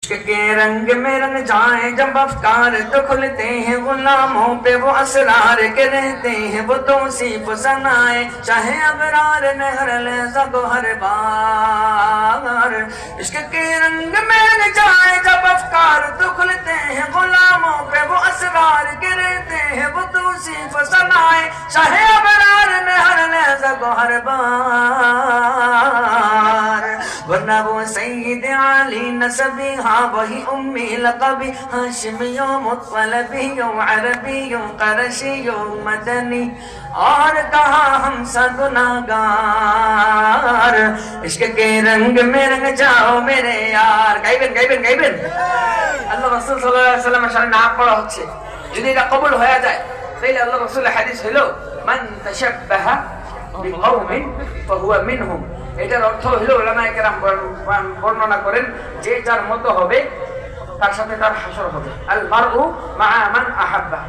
के रंग में रंग जाए जब अफकार तो खुलते हैं गुलामों पे वो असरार के रहते हैं वो तौसीफ सनाए चाहे अबरार नहर लहजा को हर बार। इश्क के रंग में रंग जाए जब अफकार तो खुलते हैं गुलामों पे वो असरार के रहते हैं वो तौसीफ सनाए चाहे अबरार नहर लहजा को हर बार। वरना वो सैयद आली नसबी हाँ वही उम्मी लक़बी हाशिमियों मुत्तलबियों अरबियों क़रशियों मदनी और कहा हम सा गुनाहगार। इश्क के रंग में रंग जाओ मेरे यार। गाइबेन गाइबेन गाइबेन। আল্লাহ রাসূল সাল্লাল্লাহু আলাইহি ওয়াসাল্লামের সামনে নাম পড়া হচ্ছে, যদি এটা কবুল হয়ে যায় তাহলে আল্লাহ রাসূলের হাদিস হলো মান তাশাব্বাহা বিকওমিন ফাহুয়া মিনহুম। এটার অর্থ হলো উলামায়ে কেরাম বর্ণনা করেন যে যার মতো হবে তার সাথে তার হাসর হবে। আল মারউ মা মান আহাব্বা।